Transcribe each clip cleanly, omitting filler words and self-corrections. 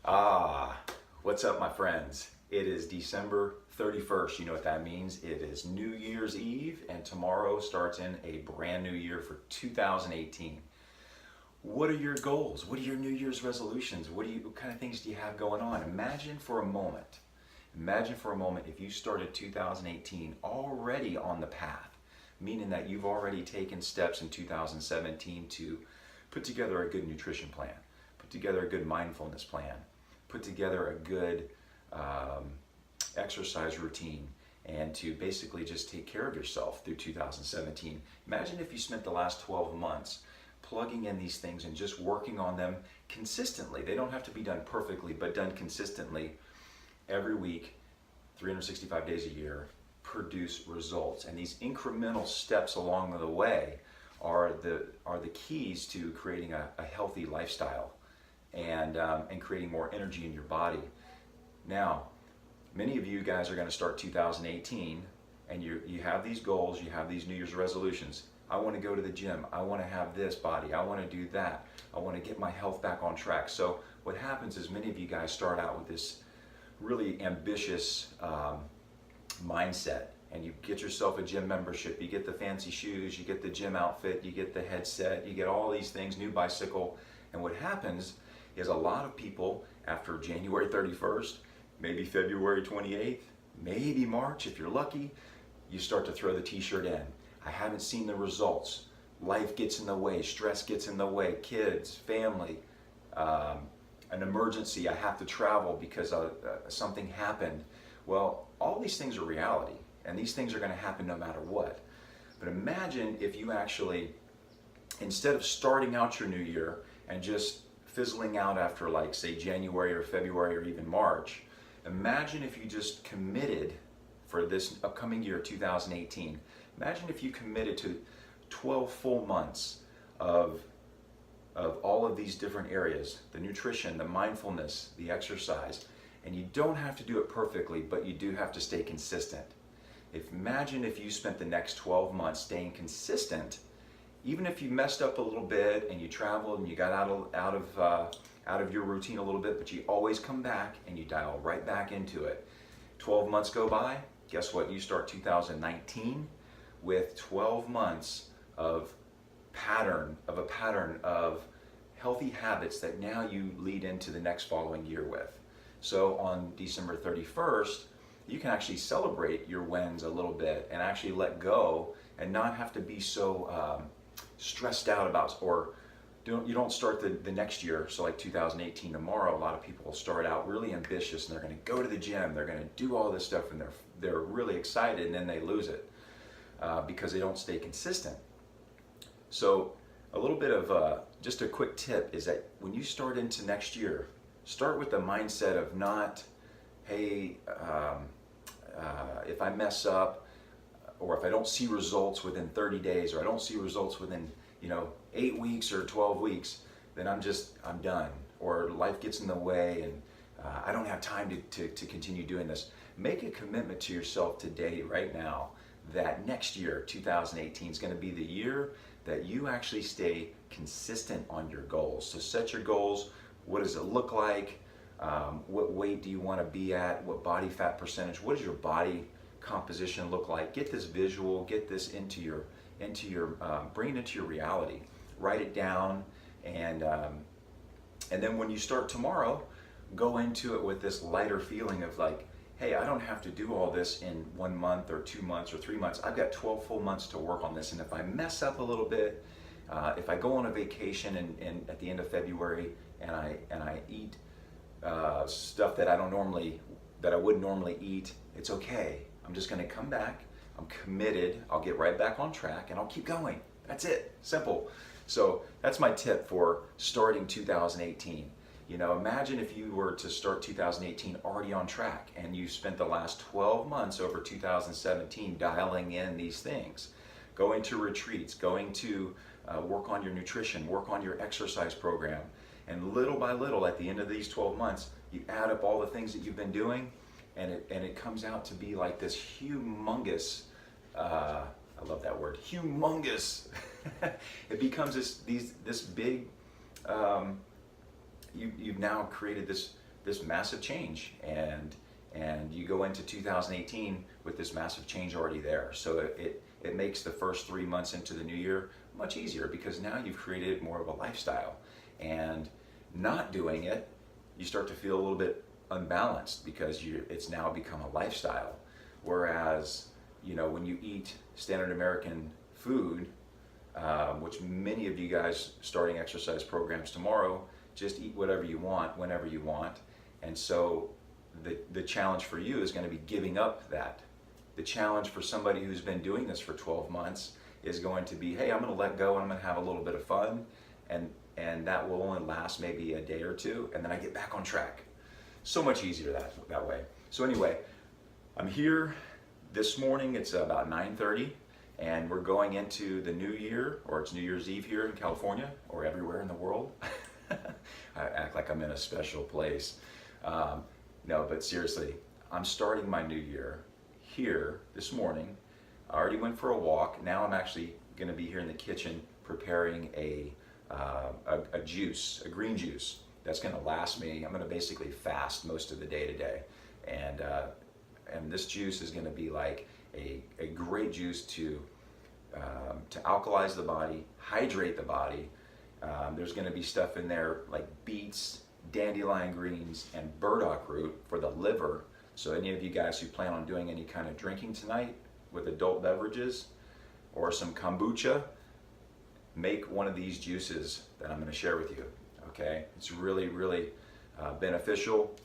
Ah, what's up, my friends? It is December 31st. You know what that means? It is New Year's Eve, and tomorrow starts in a brand new year for 2018. What are your goals? What are your New Year's resolutions? What kind of things do you have going on? Imagine for a moment if you started 2018 already on the path, meaning that you've already taken steps in 2017 to put together a good nutrition plan, put together a good mindfulness plan, put together a good exercise routine, and to basically just take care of yourself through 2017. Imagine if you spent the last 12 months plugging in these things and just working on them consistently. They don't have to be done perfectly, but done consistently every week, 365 days a year, produce results. And these incremental steps along the way are the keys to creating a healthy lifestyle and creating more energy in your body. Now, many of you guys are going to start 2018 and you have these goals, you have these New Year's resolutions. I want to go to the gym, I want to have this body, I want to do that, I want to get my health back on track. So what happens is many of you guys start out with this really ambitious mindset, and you get yourself a gym membership, you get the fancy shoes, you get the gym outfit, you get the headset, you get all these things, new bicycle, and what happens is a lot of people after January 31st, maybe February 28th, maybe March if you're lucky, you start to throw the t-shirt in. I haven't seen the results. Life gets in the way, stress gets in the way, kids, family, an emergency, I have to travel because something happened. Well, all these things are reality, and these things are going to happen no matter what. But imagine if you actually, instead of starting out your new year and just fizzling out after, like, say, January or February or even March, imagine if you just committed for this upcoming year, 2018. Imagine if you committed to 12 full months of all of these different areas, the nutrition, the mindfulness, the exercise, and you don't have to do it perfectly, but you do have to stay consistent. Imagine if you spent the next 12 months staying consistent, even if you messed up a little bit and you traveled and you got out of your routine a little bit, but you always come back and you dial right back into it. 12 months go by, guess what? You start 2019 with 12 months of a pattern of healthy habits that now you lead into the next following year with. So on December 31st, you can actually celebrate your wins a little bit and actually let go and not have to be so stressed out about, or you don't start the next year. So like 2018 tomorrow, a lot of people will start out really ambitious and they're going to go to the gym, they're going to do all this stuff, and they're really excited, and then they lose it because they don't stay consistent. So a little bit of just a quick tip is that when you start into next year, start with the mindset of not, hey, if I mess up, or if I don't see results within 30 days, or I don't see results within 8 weeks or 12 weeks, then I'm done, or life gets in the way and I don't have time to continue doing this. Make a commitment to yourself today, right now, that next year, 2018, is going to be the year that you actually stay consistent on your goals. So set your goals. What does it look like? What weight do you want to be at? What body fat percentage? What does your body composition look like? Get this visual, get this into your bring it into your reality. Write it down, and then when you start tomorrow, go into it with this lighter feeling of like, hey, I don't have to do all this in 1 month or 2 months or 3 months. I've got 12 full months to work on this, and if I mess up a little bit, if I go on a vacation and at the end of February and I eat stuff that I wouldn't normally eat, it's okay. I'm just going to come back. I'm committed. I'll get right back on track and I'll keep going. That's it. Simple. So that's my tip for starting 2018. Imagine if you were to start 2018 already on track and you spent the last 12 months over 2017 dialing in these things, going to retreats, going to work on your nutrition, work on your exercise program, and little by little at the end of these 12 months, you add up all the things that you've been doing, and it comes out to be like this humongous, I love that word, humongous. It becomes this big, you've now created this this massive change, and you go into 2018 with this massive change already there. So it makes the first 3 months into the new year much easier, because now you've created more of a lifestyle. And not doing it, you start to feel a little bit unbalanced, because it's now become a lifestyle. Whereas, when you eat standard American food, which many of you guys starting exercise programs tomorrow, just eat whatever you want, whenever you want. And so the challenge for you is going to be giving up that. The challenge for somebody who's been doing this for 12 months is going to be, hey, I'm going to let go and I'm going to have a little bit of fun, and that will only last maybe a day or two, and then I get back on track. So much easier that way. So anyway, I'm here this morning. It's about 9:30, and we're going into the new year, or it's New Year's Eve here in California, or everywhere in the world. I act like I'm in a special place. No, but seriously, I'm starting my new year here this morning. I already went for a walk. Now I'm actually going to be here in the kitchen preparing a juice, a green juice that's going to last me. I'm going to basically fast most of the day today, and this juice is going to be like a great juice to alkalize the body, hydrate the body. There's going to be stuff in there like beets, dandelion greens, and burdock root for the liver. So any of you guys who plan on doing any kind of drinking tonight with adult beverages or some kombucha, make one of these juices that I'm going to share with you. Okay, it's really, really beneficial.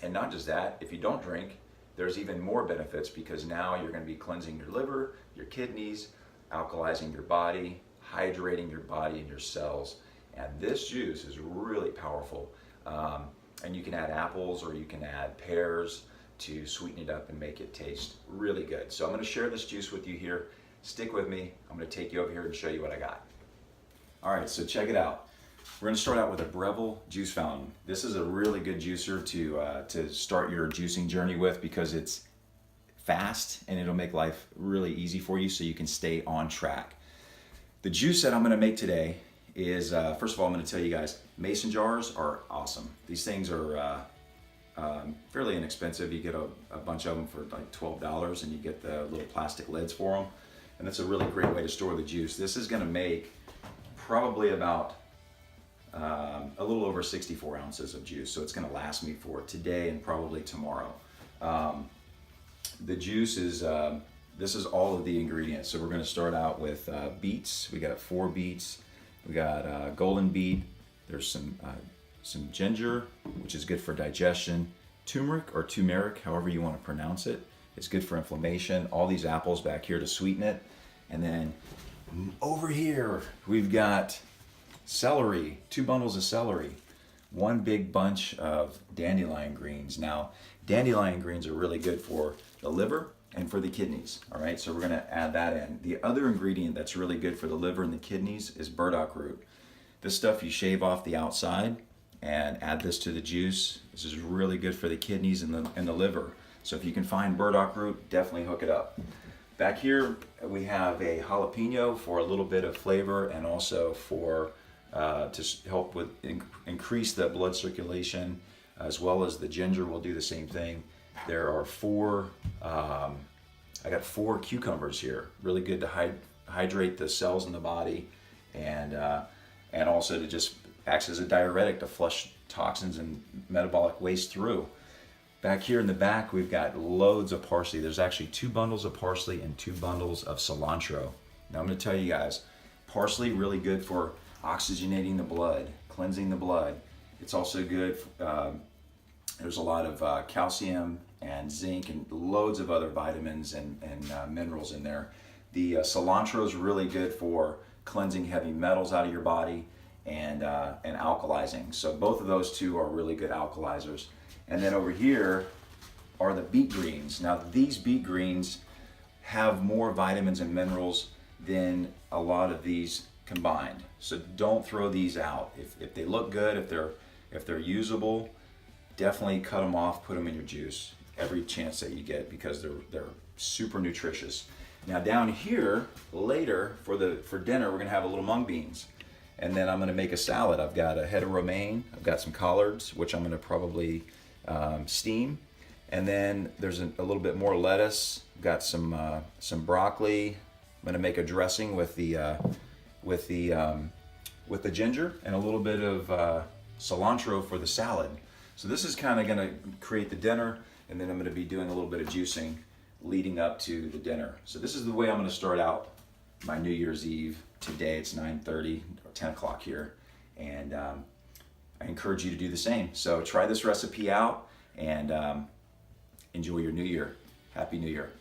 And not just that, if you don't drink, there's even more benefits, because now you're going to be cleansing your liver, your kidneys, alkalizing your body, hydrating your body and your cells. And this juice is really powerful. And you can add apples or you can add pears to sweeten it up and make it taste really good. So I'm going to share this juice with you here. Stick with me. I'm going to take you over here and show you what I got. All right, so check it out. We're going to start out with a Breville juice fountain. This is a really good juicer to start your juicing journey with, because it's fast and it'll make life really easy for you so you can stay on track. The juice that I'm going to make today is, first of all, I'm going to tell you guys, mason jars are awesome. These things are fairly inexpensive. You get a bunch of them for like $12, and you get the little plastic lids for them. And that's a really great way to store the juice. This is going to make probably about a little over 64 ounces of juice. So it's going to last me for today and probably tomorrow. The juice is, this is all of the ingredients. So we're going to start out with beets. We got 4 beets. We got golden beet. There's some ginger, which is good for digestion. Turmeric or turmeric, however you want to pronounce it. It's good for inflammation. All these apples back here to sweeten it. And then over here, we've got celery, 2 bundles of celery, 1 big bunch of dandelion greens. Now, dandelion greens are really good for the liver and for the kidneys. All right, so we're going to add that in. The other ingredient that's really good for the liver and the kidneys is burdock root. This stuff you shave off the outside and add this to the juice. This is really good for the kidneys and the liver. So if you can find burdock root, definitely hook it up. Back here we have a jalapeno for a little bit of flavor, and also for to help with increase the blood circulation, as well as the ginger will do the same thing. There are 4, I got 4 cucumbers here. Really good to hydrate the cells in the body, and also to just acts as a diuretic to flush toxins and metabolic waste through. Back here in the back, we've got loads of parsley. There's actually 2 bundles of parsley and 2 bundles of cilantro. Now I'm going to tell you guys, parsley really good for oxygenating the blood, cleansing the blood. It's also good. There's a lot of calcium and zinc and loads of other vitamins and minerals in there. The cilantro is really good for cleansing heavy metals out of your body and alkalizing. So both of those 2 are really good alkalizers. And then over here are the beet greens. Now these beet greens have more vitamins and minerals than a lot of these combined. So don't throw these out. If they look good, if they're usable, definitely cut them off, put them in your juice every chance that you get, because they're super nutritious. Now down here later for dinner, we're gonna have a little mung beans. And then I'm going to make a salad. I've got a head of romaine. I've got some collards, which I'm going to probably steam. And then there's a little bit more lettuce. I've got some broccoli. I'm going to make a dressing with the ginger and a little bit of cilantro for the salad. So this is kind of going to create the dinner, and then I'm going to be doing a little bit of juicing leading up to the dinner. So this is the way I'm going to start out my New Year's Eve. Today it's 9:30 or 10 o'clock here, and I encourage you to do the same. So try this recipe out and enjoy your New Year. Happy New Year.